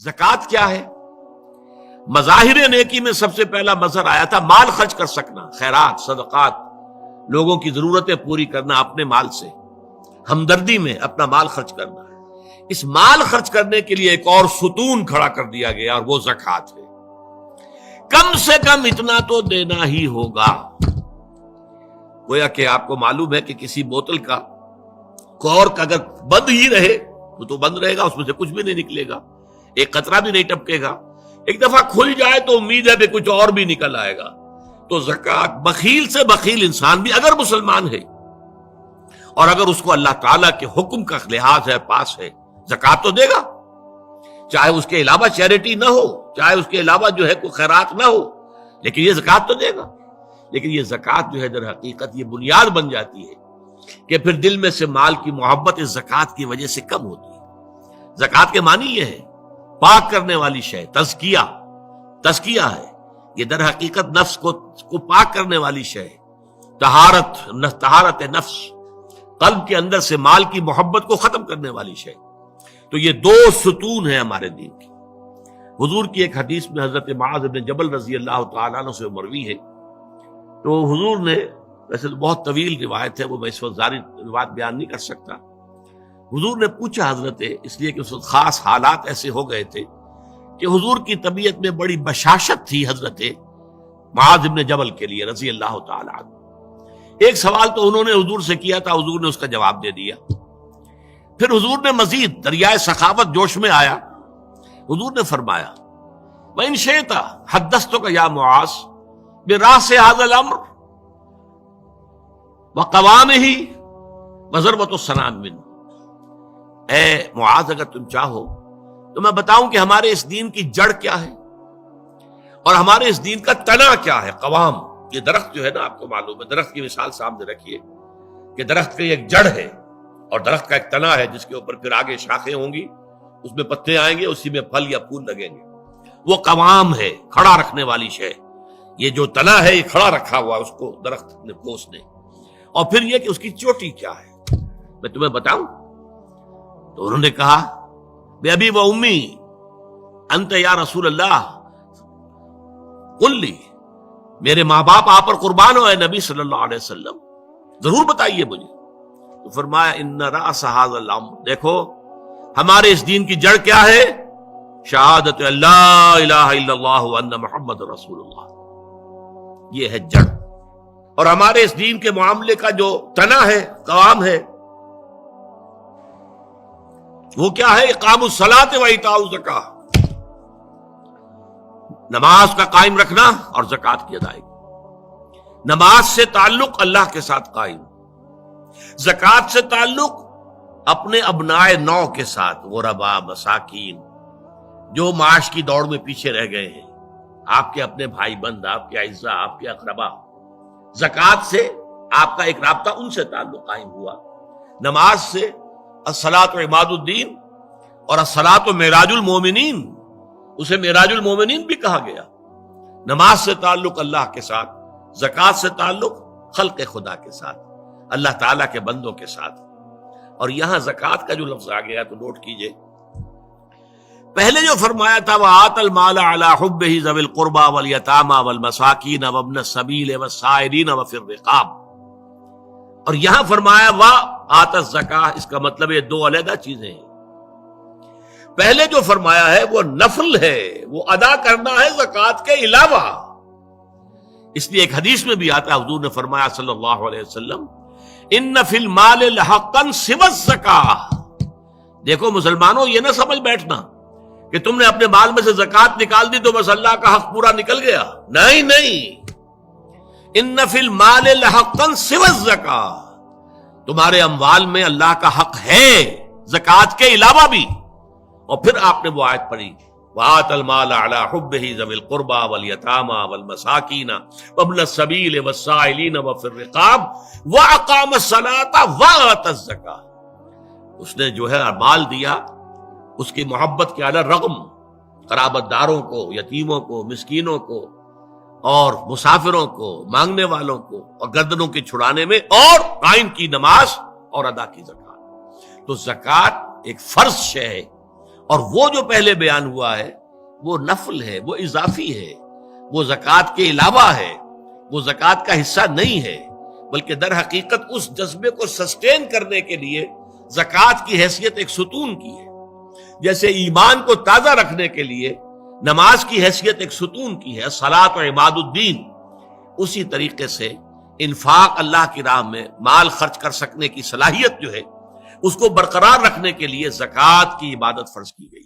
زکوٰۃ کیا ہے؟ مظاہر نیکی میں سب سے پہلا مظہر آیا تھا مال خرچ کر سکنا، خیرات، صدقات، لوگوں کی ضرورتیں پوری کرنا اپنے مال سے، ہمدردی میں اپنا مال خرچ کرنا ہے۔ اس مال خرچ کرنے کے لیے ایک اور ستون کھڑا کر دیا گیا اور وہ زکوٰۃ ہے۔ کم سے کم اتنا تو دینا ہی ہوگا۔ گویا کہ آپ کو معلوم ہے کہ کسی بوتل کا کارک اگر بند ہی رہے وہ تو بند رہے گا، اس میں سے کچھ بھی نہیں نکلے گا، ایک قطرہ بھی نہیں ٹپکے گا۔ ایک دفعہ کھل جائے تو امید ہے کہ کچھ اور بھی نکل آئے گا۔ تو زکوٰۃ، بخیل سے بخیل انسان بھی اگر مسلمان ہے اور اگر اس کو اللہ تعالیٰ کے حکم کا لحاظ ہے، پاس ہے، زکوٰۃ تو دے گا، چاہے اس کے علاوہ چیریٹی نہ ہو، چاہے اس کے علاوہ جو ہے کوئی خیرات نہ ہو، لیکن یہ زکوٰۃ تو دے گا۔ لیکن یہ زکوٰۃ جو ہے در حقیقت یہ بنیاد بن جاتی ہے کہ پھر دل میں سے مال کی محبت اس زکوٰۃ کی وجہ سے کم ہوتی ہے۔ زکوٰۃ کے معنی یہ ہے پاک کرنے والی شے، تزکیہ ہے، یہ در حقیقت نفس کو پاک کرنے والی شے، طہارت نفس، قلب کے اندر سے مال کی محبت کو ختم کرنے والی شے۔ تو یہ دو ستون ہیں ہمارے دین کی۔ حضور کی ایک حدیث میں حضرت معاذ بن جبل رضی اللہ تعالیٰ عنہ سے مروی ہے، تو حضور نے، ویسے تو بہت طویل روایت ہے، وہ میں اس وقت ساری روایت بیان نہیں کر سکتا، حضور نے پوچھا حضرت، اس لیے کہ اس وقت خاص حالات ایسے ہو گئے تھے کہ حضور کی طبیعت میں بڑی بشاشت تھی حضرت معاذ بن جبل کے لیے رضی اللہ تعالیٰ عنہ۔ ایک سوال تو انہوں نے حضور سے کیا تھا، حضور نے اس کا جواب دے دیا۔ پھر حضور نے مزید دریائے سخاوت جوش میں آیا، حضور نے فرمایا وَإِن شِئْتَ حَدَّثْتُكَ يَا مُعَاذ بِرَأْسِ هَذَا الْأَمْرِ وَقَوَامِهِ وَضَرْبَةُ السَّنَامِ مِنْهُ۔ اے معاذ، اگر تم چاہو تو میں بتاؤں کہ ہمارے اس دین کی جڑ کیا ہے اور ہمارے اس دین کا تنا کیا ہے۔ قوام، یہ درخت جو ہے نا، آپ کو معلوم ہے، درخت کی مثال سامنے رکھیے کہ درخت کی ایک جڑ ہے اور درخت کا ایک تنا ہے جس کے اوپر پھر آگے شاخیں ہوں گی، اس میں پتے آئیں گے، اسی میں پھل یا پھول لگیں گے۔ وہ قوام ہے، کھڑا رکھنے والی شے۔ یہ جو تنا ہے یہ کھڑا رکھا ہوا اس کو درخت نے، پوس نے۔ اور پھر یہ کہ اس کی چوٹی کیا ہے، میں تمہیں بتاؤں؟ تو انہوں نے کہا بے ابی و امی انت یا رسول اللہ قل لی، میرے ماں باپ آپ پر قربان ہو اے نبی صلی اللہ علیہ وسلم، ضرور بتائیے مجھے۔ تو فرمایا ان رأس هذا الامر، دیکھو ہمارے اس دین کی جڑ کیا ہے؟ شہادت اللہ الہ الا اللہ وان محمد رسول اللہ، یہ ہے جڑ۔ اور ہمارے اس دین کے معاملے کا جو تنا ہے، قوام ہے، وہ کیا ہے؟ اقام الصلاۃ و ایتاء الزکاۃ، نماز کا قائم رکھنا اور زکوٰۃ کی ادائیگی۔ نماز سے تعلق اللہ کے ساتھ قائم، زکوٰۃ سے تعلق اپنے ابناء نو کے ساتھ، غرباء، مساکین، جو معاش کی دوڑ میں پیچھے رہ گئے ہیں، آپ کے اپنے بھائی بند، آپ کے اعزاء، آپ کے اقربا۔ زکوٰۃ سے آپ کا ایک رابطہ ان سے تعلق قائم ہوا۔ نماز سے الصلاۃ عماد الدین اور الصلاۃ معراج المومنین، اسے معراج المومنین بھی کہا گیا۔ نماز سے تعلق اللہ کے ساتھ، زکوٰۃ سے تعلق خلق خدا کے ساتھ، اللہ تعالیٰ کے بندوں کے ساتھ۔ اور یہاں زکوٰۃ کا جو لفظ آ گیا تو نوٹ کیجئے، پہلے جو فرمایا تھا وَآتَ الْمَالَ عَلَىٰ حُبِّهِ ذَوِي الْقُرْبَىٰ وَالْيَتَامَىٰ وَالْمَسَاكِينَ وَابْنَ السَّبِيلِ وَالسَّائِلِينَ وَفِي الرِّقَابِ، اور یہاں فرمایا وَآتَ الزَّكَاةَ، اس کا مطلب یہ دو علیحدہ چیزیں ہیں۔ پہلے جو فرمایا ہے وہ نفل ہے، وہ ادا کرنا ہے زکوٰۃ کے علاوہ۔ اس لیے ایک حدیث میں بھی آتا ہے، حضور نے فرمایا صلی اللہ علیہ وسلم ان فی المال لحقا سوى الزکاۃ، دیکھو مسلمانوں، یہ نہ سمجھ بیٹھنا کہ تم نے اپنے مال میں سے زکوٰۃ نکال دی تو بس اللہ کا حق پورا نکل گیا، نہیں، ان فی المال لحقا سوى الزکاۃ، تمہارے اموال میں اللہ کا حق ہے زکوٰۃ کے علاوہ بھی۔ اور پھر آپ نے وہ آیت پڑھی وَآتَ الْمَالَ عَلَىٰ حُبِّهِ ذَوِي الْقُرْبَىٰ وَالْيَتَامَىٰ وَالْمَسَاكِينَ وَابْنَ السَّبِيلِ وَالسَّائِلِينَ وَفِي الرِّقَابِ وَأَقَامَ الصَّلَاةَ وَآتَى الزَّكَاةَ، اس نے جو ہے مال دیا اس کی محبت کے علی رغم، قرابت داروں کو، یتیموں کو، مسکینوں کو اور مسافروں کو، مانگنے والوں کو، اور گردنوں کے چھڑانے میں، اور قائم کی نماز اور ادا کی زکوٰۃ۔ تو زکوٰۃ ایک فرض شے ہے اور وہ جو پہلے بیان ہوا ہے وہ نفل ہے، وہ اضافی ہے، وہ زکوٰۃ کے علاوہ ہے، وہ زکوٰۃ کا حصہ نہیں ہے، بلکہ در حقیقت اس جذبے کو سسٹین کرنے کے لیے زکوٰۃ کی حیثیت ایک ستون کی ہے، جیسے ایمان کو تازہ رکھنے کے لیے نماز کی حیثیت ایک ستون کی ہے، صلاۃ و عماد الدین، اسی طریقے سے انفاق اللہ کی راہ میں مال خرچ کر سکنے کی صلاحیت جو ہے اس کو برقرار رکھنے کے لیے زکوٰۃ کی عبادت فرض کی گئی۔